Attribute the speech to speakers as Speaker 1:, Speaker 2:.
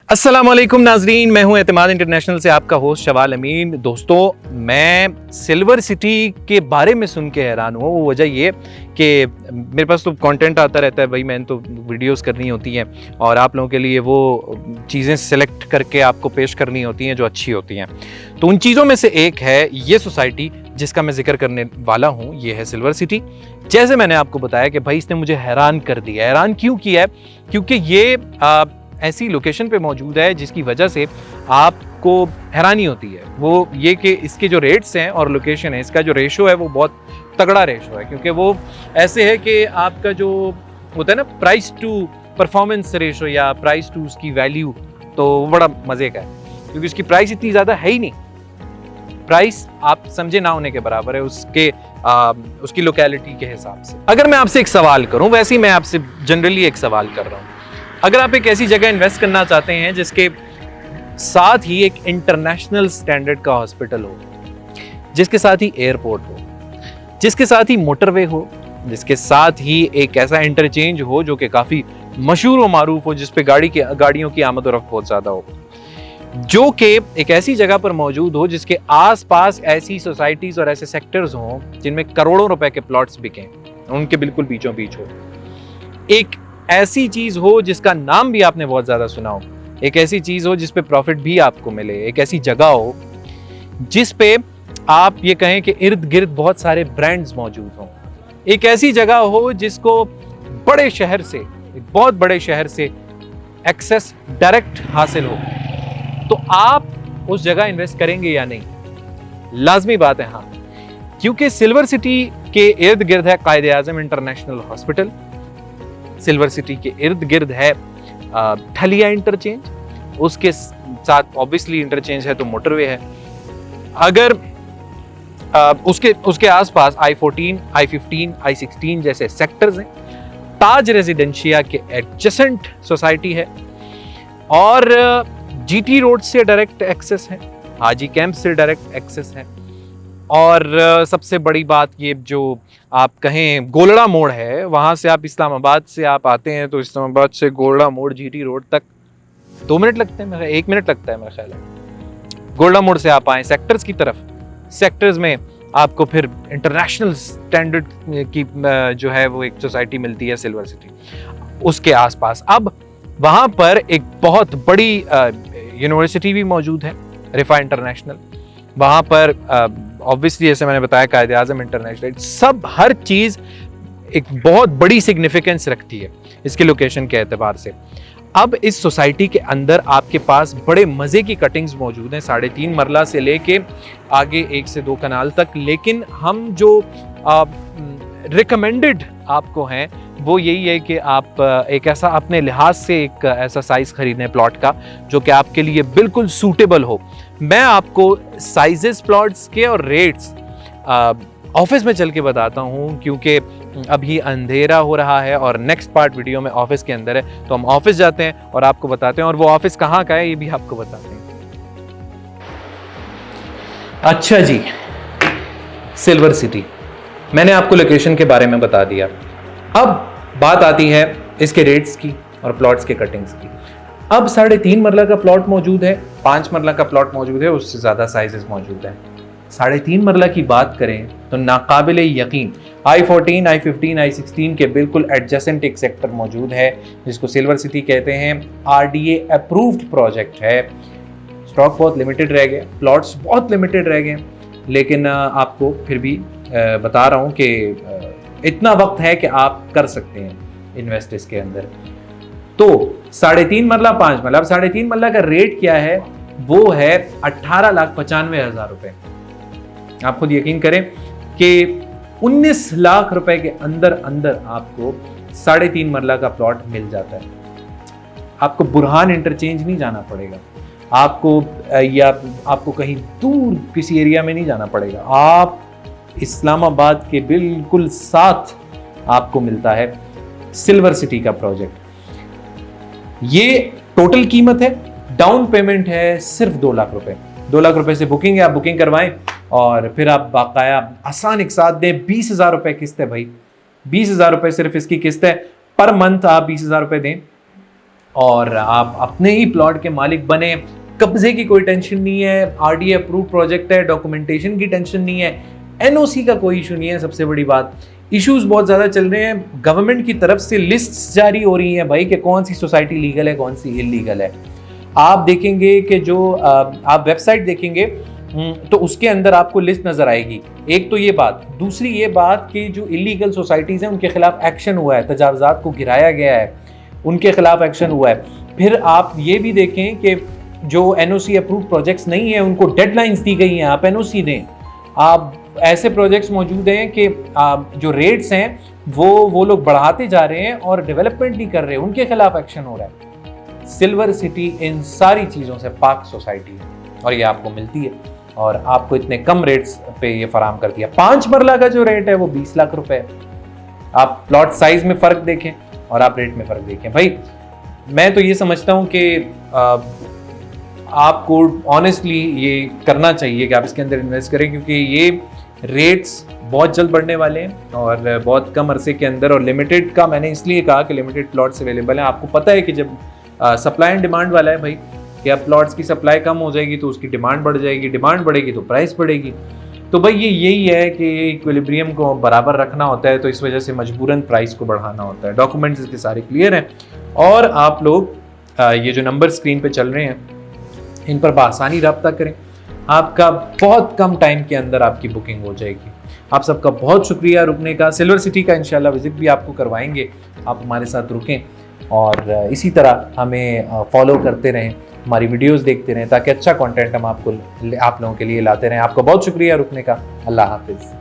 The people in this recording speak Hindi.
Speaker 1: अस्सलामुअलैकुम नाजरीन, मैं हूं एतमाद इंटरनेशनल से आपका होस्ट शवाल अमीन। दोस्तों, मैं सिल्वर सिटी के बारे में सुन के हैरान हूँ। वो वजह ये कि मेरे पास तो कंटेंट आता रहता है भाई, मैंने तो वीडियोस करनी होती हैं और आप लोगों के लिए वो चीज़ें सेलेक्ट करके आपको पेश करनी होती हैं जो अच्छी होती हैं। तो उन चीज़ों में से एक है ये सोसाइटी जिसका मैं जिक्र करने वाला हूँ। ये है सिल्वर सिटी। जैसे मैंने आपको बताया कि भाई इसने मुझे हैरान कर दिया। हैरान क्यों किया है? क्योंकि ये ऐसी लोकेशन पे मौजूद है जिसकी वजह से आपको हैरानी होती है। वो ये कि इसके जो रेट्स हैं और लोकेशन है, इसका जो रेशो है वो बहुत तगड़ा रेशो है। क्योंकि वो ऐसे है कि आपका जो होता है ना प्राइस टू परफॉर्मेंस रेशो या प्राइस टू उसकी वैल्यू, तो वो बड़ा मज़े का है। क्योंकि उसकी प्राइस इतनी ज़्यादा है ही नहीं। प्राइस आप समझे ना होने के बराबर है उसकी लोकेलिटी के हिसाब से। अगर मैं आपसे एक सवाल करूं, वैसे ही मैं आपसे जनरली एक सवाल कर रहा हूं, अगर आप एक ऐसी जगह इन्वेस्ट करना चाहते हैं जिसके साथ ही एक इंटरनेशनल स्टैंडर्ड का हॉस्पिटल हो, जिसके साथ ही एयरपोर्ट हो, जिसके साथ ही मोटरवे हो, जिसके साथ ही एक ऐसा इंटरचेंज हो जो कि काफ़ी मशहूर व मारूफ हो, जिस पे गाड़ियों की आमद और रफ्त बहुत ज़्यादा हो, जो कि एक ऐसी जगह पर मौजूद हो जिसके आसपास ऐसी सोसाइटीज़ और ऐसे सेक्टर्स हों जिनमें करोड़ों रुपए के प्लॉट्स बिकें, उनके बिल्कुल बीचों बीच हो। एक ऐसी चीज हो जिसका नाम भी आपने बहुत ज्यादा सुना हो, एक ऐसी चीज हो जिस पे प्रॉफिट भी आपको मिले, एक ऐसी जगह हो जिस पे आप ये कहें कि इर्द गिर्द बहुत सारे ब्रांड्स मौजूद हों, एक ऐसी जगह हो जिसको बड़े शहर से, बहुत बड़े शहर से एक्सेस डायरेक्ट हासिल हो, तो आप उस जगह इन्वेस्ट करेंगे या नहीं? लाजमी बात है हाँ, क्योंकि सिल्वर सिटी के इर्द गिर्द है कायदे आजम इंटरनेशनल हॉस्पिटल, सिल्वर सिटी के इर्द गिर्द है ढलिया इंटरचेंज, उसके साथ ऑब्वियसली इंटरचेंज है तो मोटरवे है। अगर उसके आसपास I14, I15, I16 जैसे सेक्टर्स हैं, ताज रेजिडेंशिया के एडजेसेंट सोसाइटी है और GT रोड से डायरेक्ट एक्सेस है, हाजी कैंप से डायरेक्ट एक्सेस है और सबसे बड़ी बात ये जो आप कहें गोलड़ा मोड़ है, वहाँ से आप इस्लामाबाद से आप आते हैं तो इस्लामाबाद से गोलड़ा मोड़ GT रोड तक 2 मिनट लगते हैं, 1 मिनट लगता है मेरा ख्याल है। गोलड़ा मोड़ से आप आए सेक्टर्स की तरफ, सेक्टर्स में आपको फिर इंटरनेशनल स्टैंडर्ड की जो है वो एक सोसाइटी मिलती है सिल्वर सिटी, उसके आसपास। अब वहाँ पर एक बहुत बड़ी यूनिवर्सिटी भी मौजूद है, रिफा इंटरनेशनल। वहाँ पर ऑब्वियसली जैसे मैंने बताया कायदे आजम इंटरनेशनल, सब हर चीज़ एक बहुत बड़ी सिग्निफिकेंस रखती है इसके लोकेशन के एतबार से। अब इस सोसाइटी के अंदर आपके पास बड़े मज़े की कटिंग्स मौजूद हैं, 3.5 मरला से लेके आगे 1 से 2 कनाल तक। लेकिन हम जो रिकमेंडेड आपको हैं वो यही है कि आप एक ऐसा अपने लिहाज से एक ऐसा साइज़ खरीदें प्लॉट का जो कि आपके लिए बिल्कुल सूटेबल हो। मैं आपको साइजेस प्लॉट्स के और रेट्स ऑफिस में चल के बताता हूँ, क्योंकि अभी अंधेरा हो रहा है और नेक्स्ट पार्ट वीडियो में ऑफिस के अंदर है, तो हम ऑफिस जाते हैं और आपको बताते हैं, और वो ऑफिस कहाँ का है ये भी आपको बताते हैं। अच्छा जी, सिल्वर सिटी मैंने आपको लोकेशन के बारे में बता दिया। अब बात आती है इसके रेट्स की और प्लॉट्स के कटिंग्स की। अब 3.5 मरला का प्लॉट मौजूद है, 5 मरला का प्लॉट मौजूद है, उससे ज़्यादा साइजेस मौजूद हैं। 3.5 मरला की बात करें तो नाकाबिले यकीन I14, I15, I16 के बिल्कुल एडजेसेंट एक सेक्टर मौजूद है जिसको सिल्वर सिटी कहते हैं। RDA अप्रूव्ड प्रोजेक्ट है। स्टॉक बहुत लिमिटेड रह गए, प्लॉट्स बहुत लिमिटेड रह गए, लेकिन आपको फिर भी बता रहा हूँ कि इतना वक्त है कि आप कर सकते हैं इन्वेस्ट इसके अंदर। तो 3.5 मरला 5 मरला, अब 3.5 मरला का रेट क्या है? वो है 18,95,000 रुपए। आप खुद यकीन करें कि 19 लाख रुपए के अंदर अंदर आपको 3.5 मरला का प्लॉट मिल जाता है। आपको बुरहान इंटरचेंज नहीं जाना पड़ेगा, आपको कहीं दूर किसी एरिया में नहीं जाना पड़ेगा, आप इस्लामाबाद के बिल्कुल साथ आपको मिलता है सिल्वर सिटी का प्रोजेक्ट। ये टोटल कीमत है, डाउन पेमेंट है सिर्फ 2 लाख रुपए। 2 लाख रुपए से बुकिंग है, आप बुकिंग करवाएं और फिर आप बाकाया आसान एक साथ दें। 20,000 रुपए किस्त है भाई, 20,000 रुपए सिर्फ इसकी किस्त है। पर मंथ आप 20,000 रुपए दें और आप अपने ही प्लॉट के मालिक बने। कब्जे की कोई टेंशन नहीं है, आरडीए अप्रूव प्रोजेक्ट है, डॉक्यूमेंटेशन की टेंशन नहीं है, एनओसी का कोई इशू नहीं है। सबसे बड़ी बात, इश्यूज बहुत ज़्यादा चल रहे हैं, गवर्नमेंट की तरफ से लिस्ट्स जारी हो रही हैं भाई कि कौन सी सोसाइटी लीगल है, कौन सी इलीगल है। आप देखेंगे कि जो आप वेबसाइट देखेंगे तो उसके अंदर आपको लिस्ट नजर आएगी। एक तो ये बात, दूसरी ये बात कि जो इलीगल सोसाइटीज़ हैं उनके खिलाफ एक्शन हुआ है, तजावुज़ात को गिराया गया है, उनके खिलाफ एक्शन हुआ है। फिर आप ये भी देखें कि जो एनओसी अप्रूव प्रोजेक्ट्स नहीं है उनको डेडलाइंस दी गई हैं, आप एनओसी दें। आप ऐसे प्रोजेक्ट्स मौजूद हैं कि जो रेट्स हैं वो लोग बढ़ाते जा रहे हैं और डेवलपमेंट नहीं कर रहे, उनके खिलाफ एक्शन हो रहा है। सिल्वर सिटी इन सारी चीज़ों से पाक सोसाइटी है और ये आपको मिलती है और आपको इतने कम रेट्स पे ये फराम कर दिया। 5 मरला का जो रेट है वो 20 लाख रुपए है। आप प्लॉट साइज में फ़र्क देखें और आप रेट में फ़र्क देखें। भाई मैं तो ये समझता हूँ कि आपको ऑनेस्टली ये करना चाहिए कि आप इसके अंदर इन्वेस्ट करें, क्योंकि ये रेट्स बहुत जल्द बढ़ने वाले हैं और बहुत कम अरसे के अंदर। और लिमिटेड का मैंने इसलिए कहा कि लिमिटेड प्लॉट्स अवेलेबल हैं। आपको पता है कि जब सप्लाई एंड डिमांड वाला है भाई, कि अब प्लॉट्स की सप्लाई कम हो जाएगी तो उसकी डिमांड बढ़ जाएगी, डिमांड बढ़ेगी तो प्राइस बढ़ेगी। तो भाई यही है कि इक्विलिब्रियम को बराबर रखना होता है, तो इस वजह से मजबूरन प्राइस को बढ़ाना होता है। डॉक्यूमेंट्स इसके सारे क्लियर हैं और आप लोग ये जो नंबर स्क्रीन पे चल रहे हैं इन पर बआसानी रब्ता करें। आपका बहुत कम टाइम के अंदर आपकी बुकिंग हो जाएगी। आप सबका बहुत शुक्रिया रुकने का। सिल्वर सिटी का इंशाल्लाह विजिट भी आपको करवाएंगे, आप हमारे साथ रुकें और इसी तरह हमें फॉलो करते रहें, हमारी वीडियोस देखते रहें ताकि अच्छा कंटेंट हम आप लोगों के लिए लाते रहें। आपका बहुत शुक्रिया रुकने का। अल्लाह हाफिज़।